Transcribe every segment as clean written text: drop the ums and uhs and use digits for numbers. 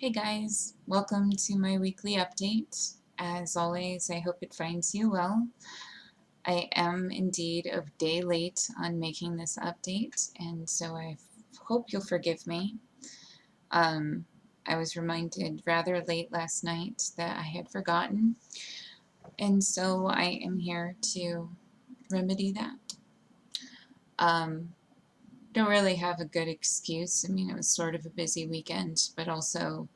Hey guys, welcome to my weekly update. As always, I hope it finds you well. I am indeed a day late on making this update, and so I hope you'll forgive me. Um, I was reminded rather late last night that I had forgotten, and so I am here to remedy that. Don't really have a good excuse. I mean, it was sort of a busy weekend, but also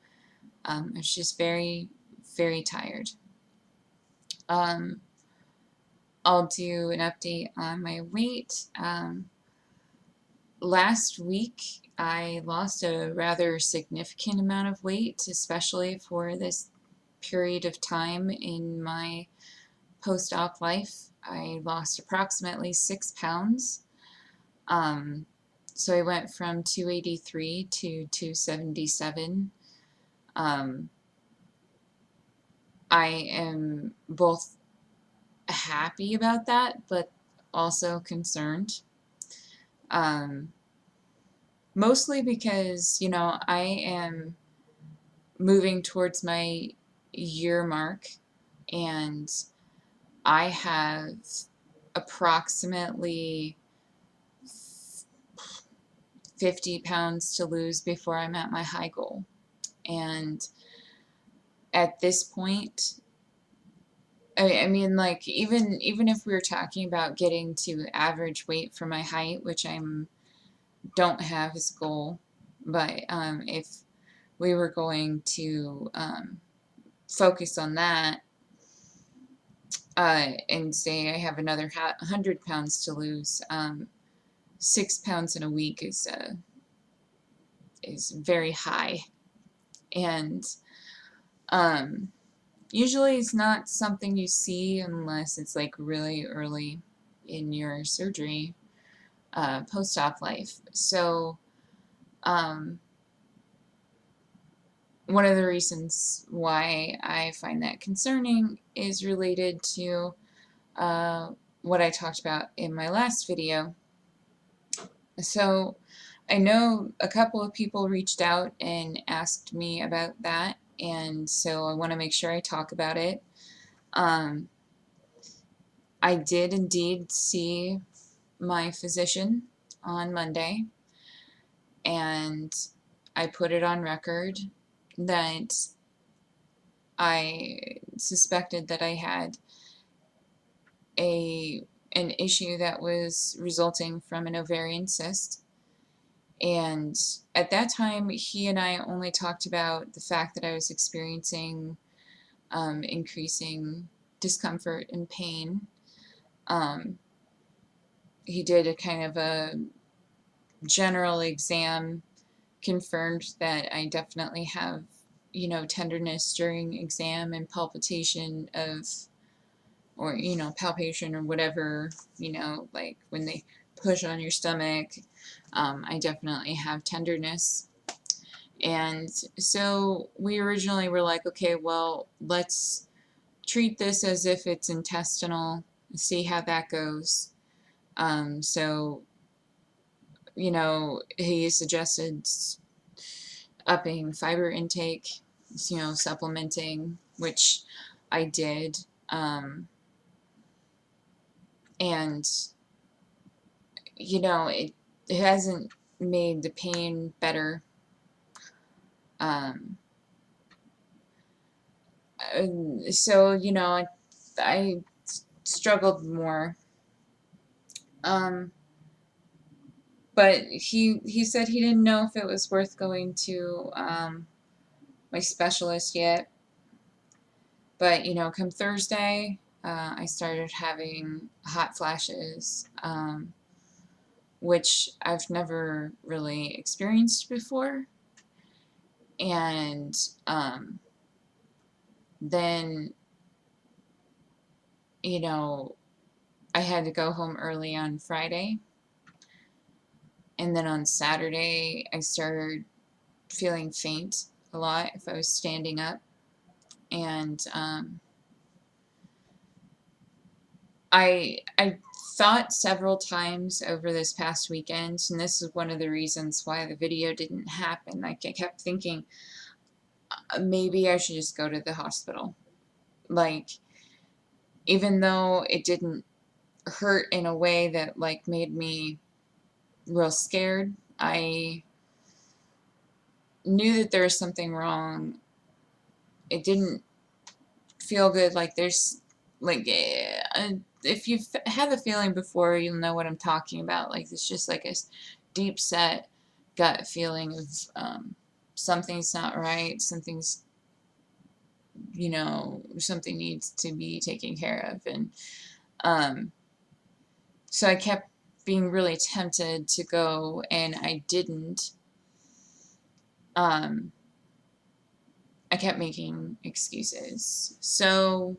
I was just very, very tired. Um, I'll do an update on my weight. Last week, I lost a rather significant amount of weight, especially for this period of time in my post-op life. I lost approximately 6 pounds. Um, so I went from 283 to 277. Um, I am both happy about that, but also concerned. Mostly because, I am moving towards my year mark and I have approximately 50 pounds to lose before I'm at my high goal. And at this point, I mean, like, even if we were talking about getting to average weight for my height, which don't have as a goal, but if we were going to focus on that and say I have another 100 pounds to lose, 6 pounds in a week is very high, and um, usually it's not something you see unless it's like really early in your surgery, post-op life. So um, one of the reasons why I find that concerning is related to uh, what I talked about in my last video. So I know a couple of people reached out and asked me about that, and so I want to make sure I talk about it. Um, I did indeed see my physician on Monday, and I put it on record that I suspected that I had an issue that was resulting from an ovarian cyst. And at that time, he and I only talked about the fact that I was experiencing increasing discomfort and pain. Um, he did a kind of a general exam, confirmed that I definitely have, tenderness during exam and palpitation of, or, palpation or whatever, like when they push on your stomach. I definitely have tenderness. And so we originally were like, okay, well, let's treat this as if it's intestinal, see how that goes. So, he suggested upping fiber intake, supplementing, which I did. And, it hasn't made the pain better. Um, so, I struggled more. But he said he didn't know if it was worth going to my specialist yet. But, come Thursday, I started having hot flashes, which I've never really experienced before. And then, I had to go home early on Friday. And then on Saturday, I started feeling faint a lot if I was standing up. And I thought several times over this past weekend, and this is one of the reasons why the video didn't happen. Like, I kept thinking, maybe I should just go to the hospital. Like, even though it didn't hurt in a way that like made me real scared, I knew that there was something wrong. It didn't feel good. Like there's like if you've had the feeling before, you'll know what I'm talking about. Like it's just like a deep set gut feeling of something's not right. Something needs to be taken care of, and um, so I kept being really tempted to go, and I didn't. Um, I kept making excuses. So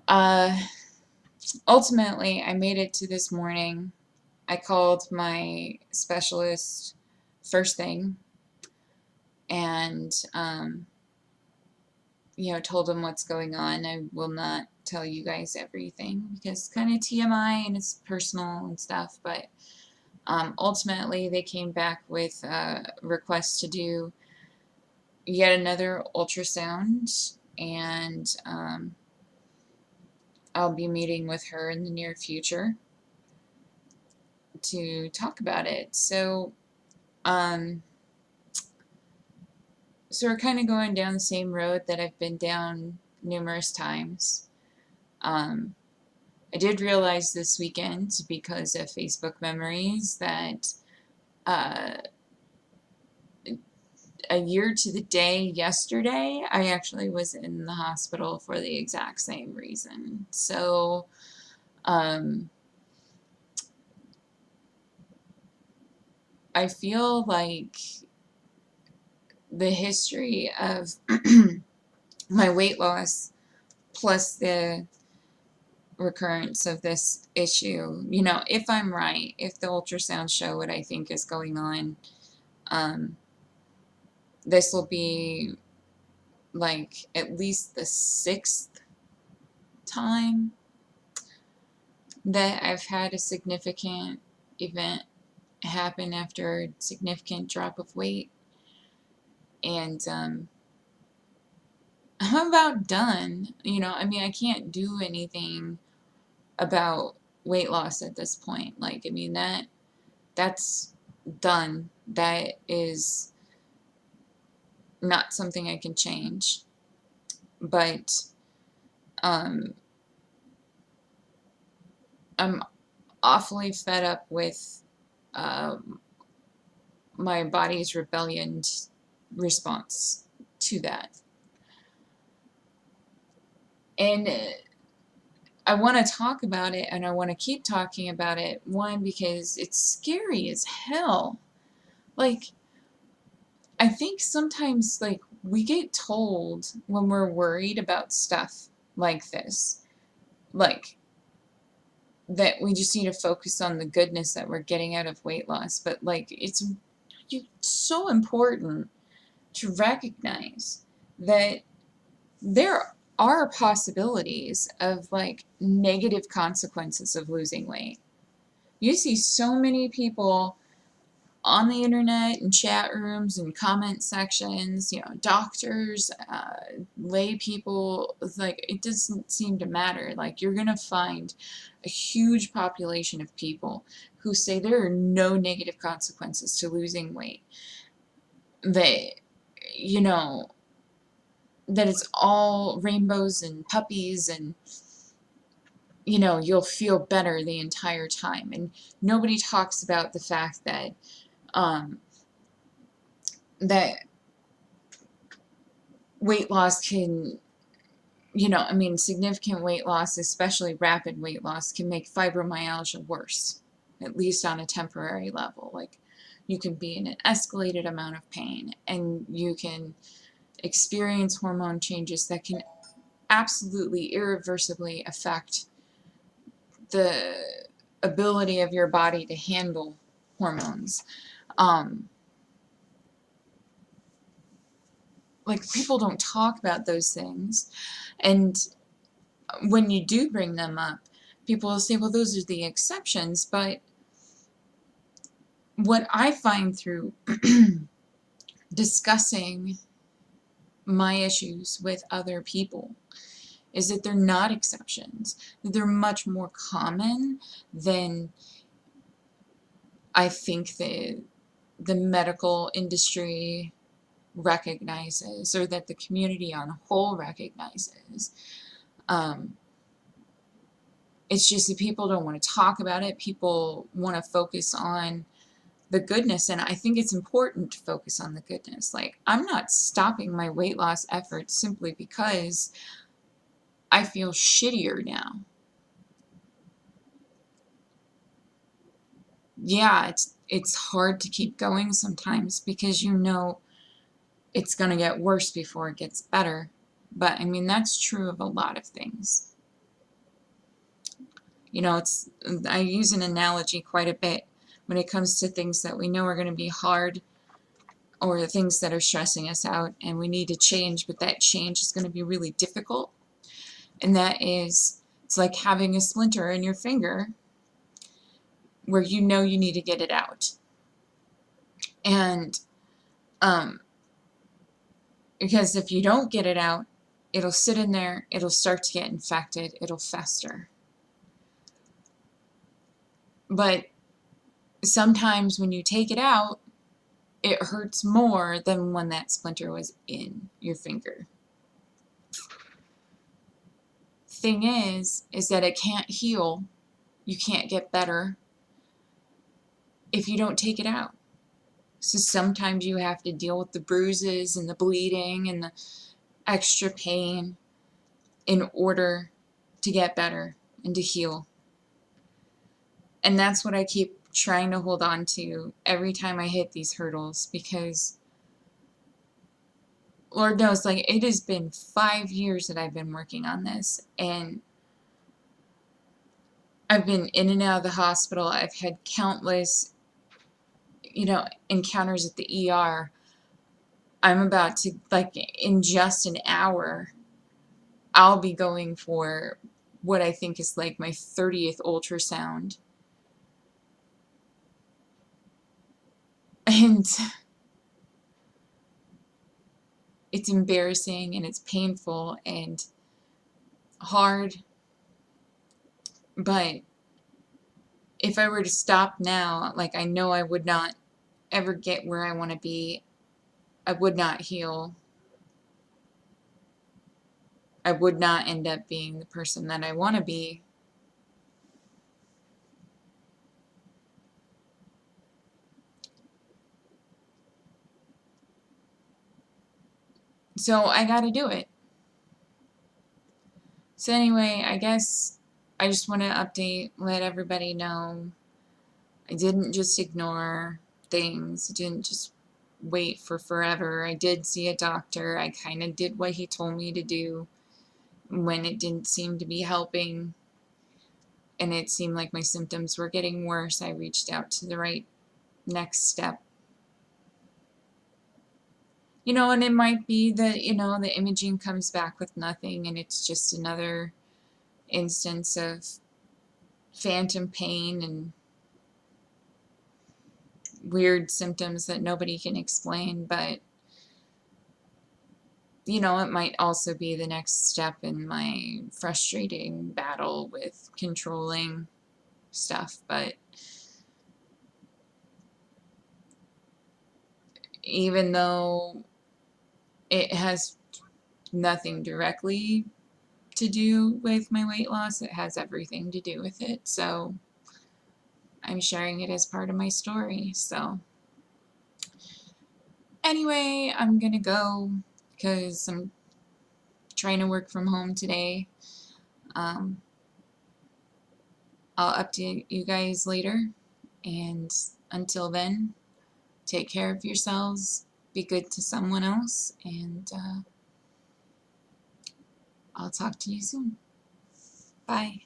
uh, ultimately, I made it to this morning. I called my specialist first thing and, told him what's going on. I will not tell you guys everything because it's kind of TMI and it's personal and stuff, but ultimately they came back with a request to do yet another ultrasound, and I'll be meeting with her in the near future to talk about it. Um, so we're kind of going down the same road that I've been down numerous times. I did realize this weekend, because of Facebook memories, that uh, a year to the day yesterday, I actually was in the hospital for the exact same reason. So, I feel like the history of my weight loss plus the recurrence of this issue, if I'm right, if the ultrasound show what I think is going on, um, this will be like at least the sixth time that I've had a significant event happen after a significant drop of weight. And I'm about done. I can't do anything about weight loss at this point. Like, that's done. That is not something I can change. But um, I'm awfully fed up with um, my body's rebellion response to that. And I want to talk about it, and I want to keep talking about it. One, because it's scary as hell. Like, I think sometimes, like, we get told when we're worried about stuff like this, like, that we just need to focus on the goodness that we're getting out of weight loss. But, like, it's so important to recognize that there are possibilities of, like, negative consequences of losing weight. You see so many people on the internet and chat rooms and comment sections, doctors, lay people, like, it doesn't seem to matter. Like, you're going to find a huge population of people who say there are no negative consequences to losing weight. That, you know, that it's all rainbows and puppies, and you'll feel better the entire time. And nobody talks about the fact that um, that weight loss can, significant weight loss, especially rapid weight loss, can make fibromyalgia worse, at least on a temporary level. Like, you can be in an escalated amount of pain, and you can experience hormone changes that can absolutely irreversibly affect the ability of your body to handle hormones. Like, people don't talk about those things, and when you do bring them up, people will say, well, those are the exceptions. But what I find through discussing my issues with other people is that they're not exceptions, that they're much more common than I think the medical industry recognizes, or that the community on a whole recognizes. Um, it's just that people don't want to talk about it. People want to focus on the goodness, and I think it's important to focus on the goodness. Like, I'm not stopping my weight loss efforts simply because I feel shittier now. Yeah, it's hard to keep going sometimes because you know it's going to get worse before it gets better. But I mean, that's true of a lot of things. You know, I use an analogy quite a bit when it comes to things that we know are going to be hard, or the things that are stressing us out and we need to change, but that change is going to be really difficult. And that is, it's like having a splinter in your finger where you know you need to get it out. And because if you don't get it out, it'll sit in there, it'll start to get infected, it'll fester. But sometimes when you take it out, it hurts more than when that splinter was in your finger. Thing is that it can't heal, you can't get better if you don't take it out. So sometimes you have to deal with the bruises and the bleeding and the extra pain in order to get better and to heal. And that's what I keep trying to hold on to every time I hit these hurdles, because Lord knows, like, it has been 5 years that I've been working on this, and I've been in and out of the hospital. I've had countless, encounters at the ER. I'm about to, like, in just an hour, I'll be going for what I think is like my 30th ultrasound. And it's embarrassing and it's painful and hard. But if I were to stop now, like, I know I would not ever get where I want to be. I would not heal. I would not end up being the person that I want to be. So I got to do it. So anyway, I guess I just want to update, let everybody know I didn't just ignore things. I didn't just wait for forever. I did see a doctor. I kind of did what he told me to do when it didn't seem to be helping, and it seemed like my symptoms were getting worse. I reached out to the right next step. And it might be that, the imaging comes back with nothing and it's just another instance of phantom pain and weird symptoms that nobody can explain. But it might also be the next step in my frustrating battle with controlling stuff. But even though it has nothing directly to do with my weight loss, it has everything to do with it. So I'm sharing it as part of my story. So anyway, I'm gonna go because I'm trying to work from home today. Um, I'll update you guys later, and until then, take care of yourselves, be good to someone else, and I'll talk to you soon. Bye.